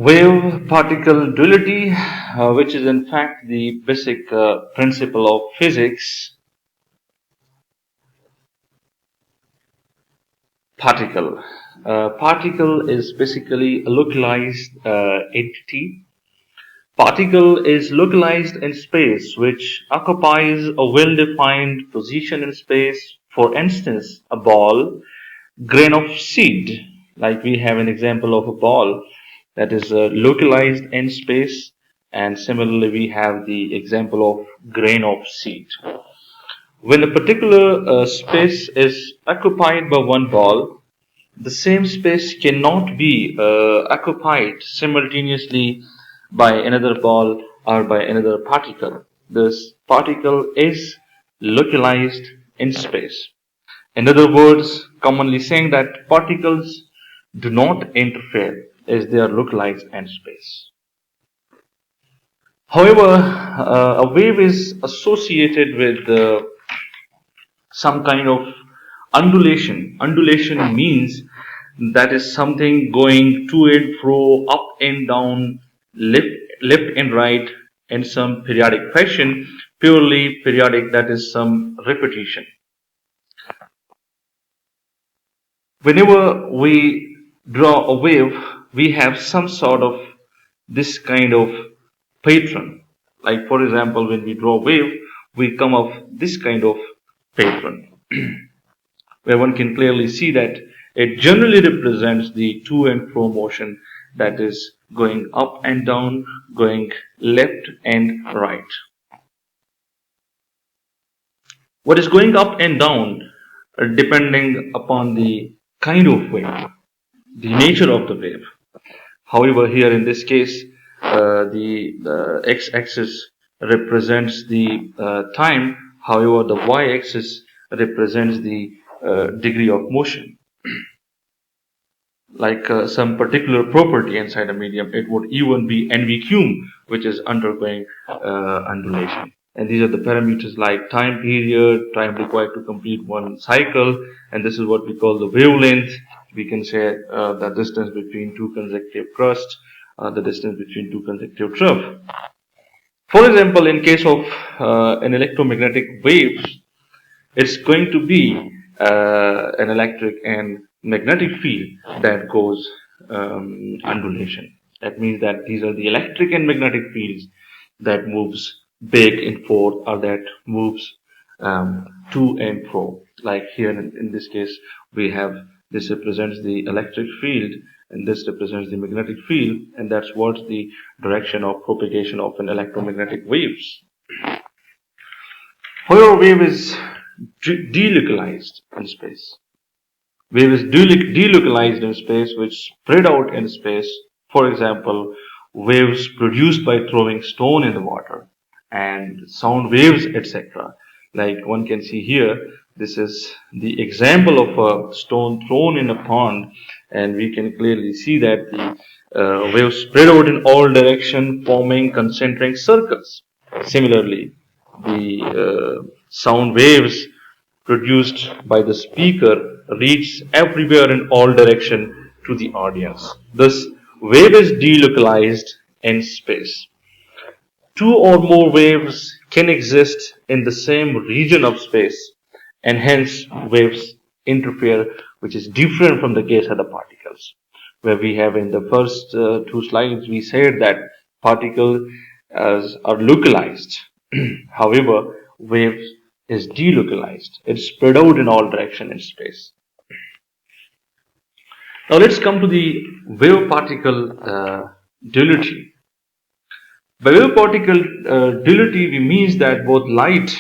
Wave particle duality, which is in fact the basic principle of physics. Particle. Particle is basically a localized entity. Particle is localized in space, which occupies a well-defined position in space. For instance, a ball, grain of seed, like we have an example of a ball that is localized in space, and similarly we have the example of grain of seed. When a particular space is occupied by one ball, the same space cannot be occupied simultaneously by another ball or by another particle. This particle is localized in space. In other words, commonly saying that particles do not interfere as they are localized in space. However, a wave is associated with some kind of undulation. Undulation means that is something going to and fro, up and down, left and right in some periodic fashion, purely periodic, that is some repetition. Whenever we draw a wave, we have some sort of this kind of pattern. Like for example, when we draw a wave, we come up this kind of pattern, where one can clearly see that it generally represents the to and fro motion, that is going up and down, going left and right. What is going up and down depending upon the kind of wave, the nature of the wave. However, here in this case, the x-axis represents the time. However, the y-axis represents the degree of motion. Like some particular property inside a medium, it would even be NV which is undergoing undulation. And these are the parameters like time period, time required to complete one cycle, and this is what we call the wavelength. We can say the distance between two consecutive crusts, the distance between two consecutive trough. For example, in case of an electromagnetic wave, it's going to be an electric and magnetic field that goes undulation. That means that these are the electric and magnetic fields that moves back and forth, or that moves to and fro. Like here in this case, we have this represents the electric field and this represents the magnetic field, and that's what's the direction of propagation of an electromagnetic waves. However, wave is delocalized in space. Wave is delocalized in space, which spread out in space. For example, waves produced by throwing stone in the water, and sound waves, etc. Like one can see here, this is the example of a stone thrown in a pond, and we can clearly see that the waves spread out in all directions, forming concentric circles. Similarly, the sound waves produced by the speaker reach everywhere in all directions to the audience. Thus, wave is delocalized in space. Two or more waves can exist in the same region of space, and hence waves interfere, which is different from the case of the particles, where we have in the first two slides we said that particles are localized. However, waves is delocalized. It's spread out in all directions in space. Now let's come to the wave-particle duality. By wave-particle duality, we means that both light,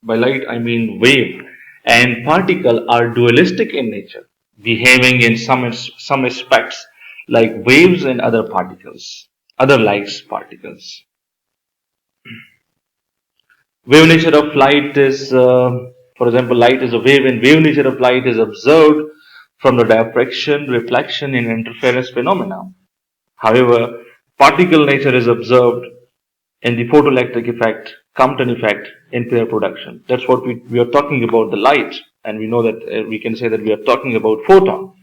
by light I mean wave, and particle are dualistic in nature, behaving in some aspects like waves and other particles, other light particles. Wave nature of light is, for example, light is a wave, and wave nature of light is observed from the diffraction, reflection, and interference phenomena. However, particle nature is observed in the photoelectric effect, Compton effect, in pair production. That's what we are talking about, the light, and we know that we can say that we are talking about photon.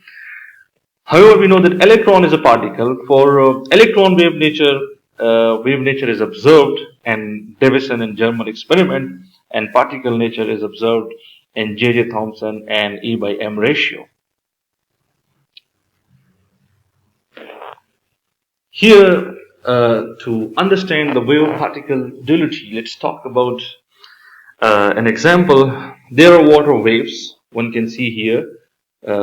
However, we know that electron is a particle. For electron wave nature is observed in Davison and German experiment, and particle nature is observed in J.J. Thomson and E by M ratio. Here, to understand the wave-particle duality, let's talk about an example. There are water waves. One can see here.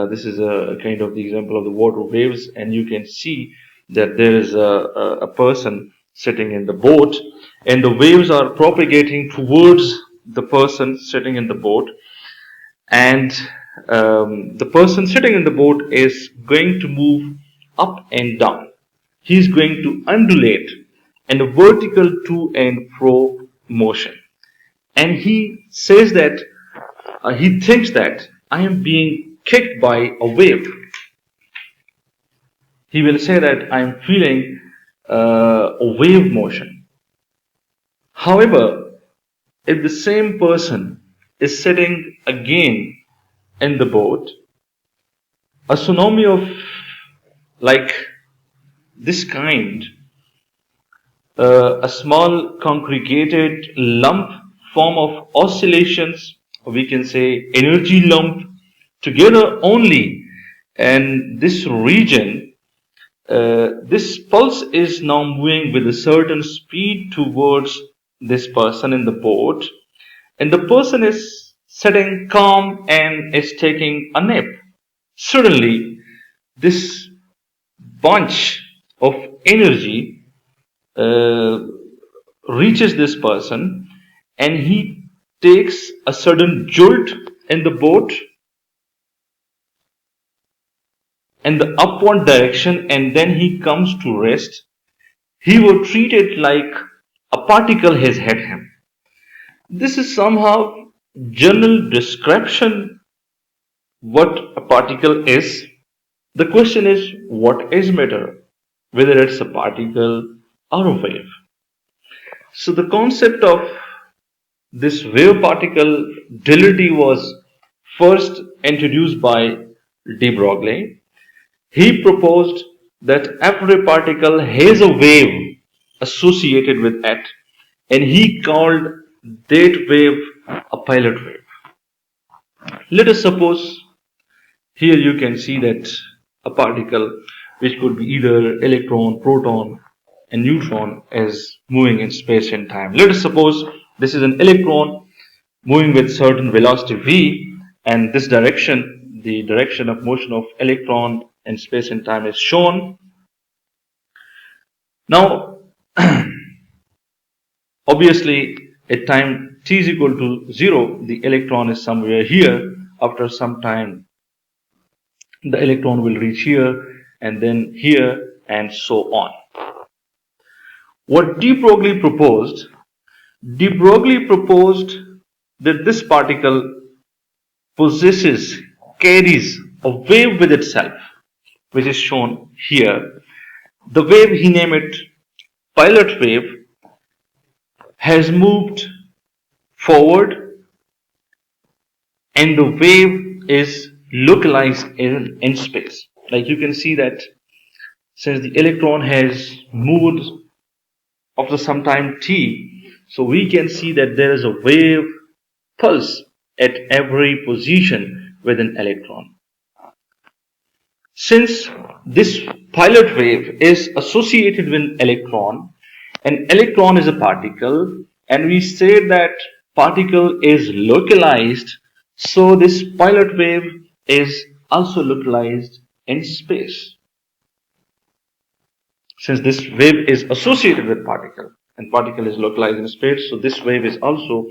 This is a kind of the example of the water waves, and you can see that there is a person sitting in the boat, and the waves are propagating towards the person sitting in the boat, and the person sitting in the boat is going to move up and down. He is going to undulate in a vertical to and fro motion. And he says that he thinks that I am being kicked by a wave. He will say that I am feeling a wave motion. However, if the same person is sitting again in the boat, a tsunami of like this kind, a small congregated lump form of oscillations, or we can say energy lump, together only, and this region, this pulse is now moving with a certain speed towards this person in the boat, and the person is sitting calm and is taking a nap. Suddenly, this bunch of energy reaches this person, and he takes a sudden jolt in the boat in the upward direction, and then he comes to rest. He will treat it like a particle has hit him. This is somehow general description what a particle is. The question is, what is matter? Whether it's a particle or a wave. So the concept of this wave particle duality was first introduced by de Broglie. He proposed that every particle has a wave associated with it, and he called that wave a pilot wave. Let us suppose here you can see that a particle, which could be either electron, proton, and neutron, is moving in space and time. Let us suppose this is an electron moving with certain velocity v, and this direction, the direction of motion of electron in space and time, is shown. Now, obviously, at time t is equal to 0, the electron is somewhere here. After some time, the electron will reach here, and then here, and so on. What de Broglie proposed that this particle carries a wave with itself, which is shown here. The wave, he named it pilot wave, has moved forward, and the wave is localized in space. Like you can see that since the electron has moved after some time t, so we can see that there is a wave pulse at every position with an electron. Since this pilot wave is associated with electron, an electron is a particle, and we say that particle is localized, so this pilot wave is also localized in space. Since this wave is associated with particle, and particle is localized in space, so this wave is also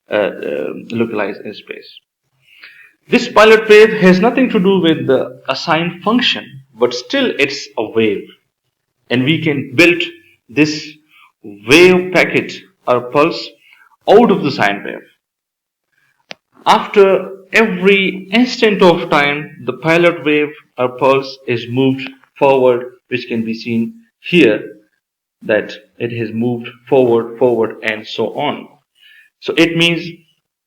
localized in space. This pilot wave has nothing to do with the assigned function, but still it's a wave, and we can build this wave packet or pulse out of the sine wave. After every instant of time, the pilot wave or pulse is moved forward, which can be seen here that it has moved forward, and so on. So it means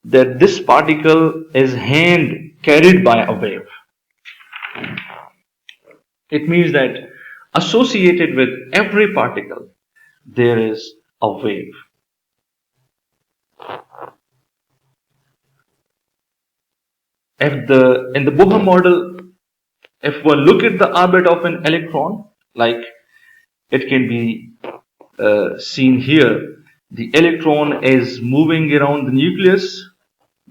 that this particle is hand carried by a wave. It means that associated with every particle, there is a wave. In the Bohr model, if one look at the orbit of an electron, like it can be seen here, the electron is moving around the nucleus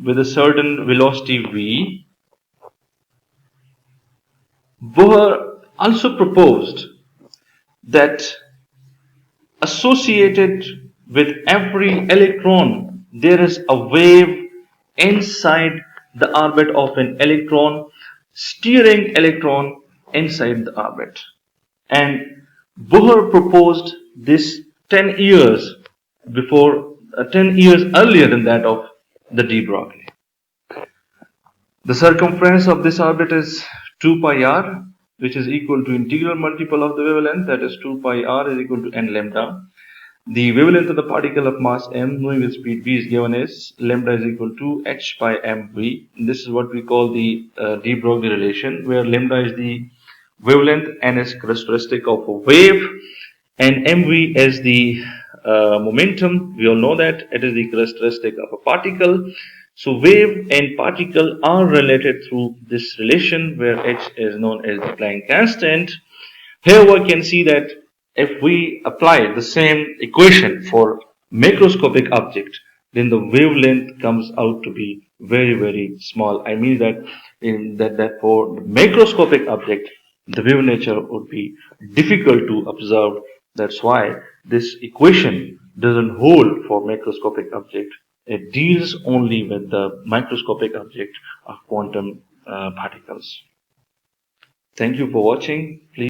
with a certain velocity v. Bohr also proposed that associated with every electron, there is a wave inside the orbit of an electron, steering electron inside the orbit. And Bohr proposed this 10 years before, 10 years earlier than that of the de Broglie. The circumference of this orbit is 2 pi r, which is equal to integral multiple of the wavelength, that is 2 pi r is equal to n lambda. The wavelength of the particle of mass m, knowing with speed v, is given as lambda is equal to h by mv. This is what we call the de Broglie relation, where lambda is the wavelength, n is characteristic of a wave, and mv is the momentum. We all know that it is the characteristic of a particle. So wave and particle are related through this relation, where h is known as the Planck constant. Here we can see that if we apply the same equation for macroscopic object, then the wavelength comes out to be very, very small. I mean that for macroscopic object, the wave nature would be difficult to observe. That's why this equation doesn't hold for macroscopic object. It deals only with the microscopic object of quantum particles. Thank you for watching. Please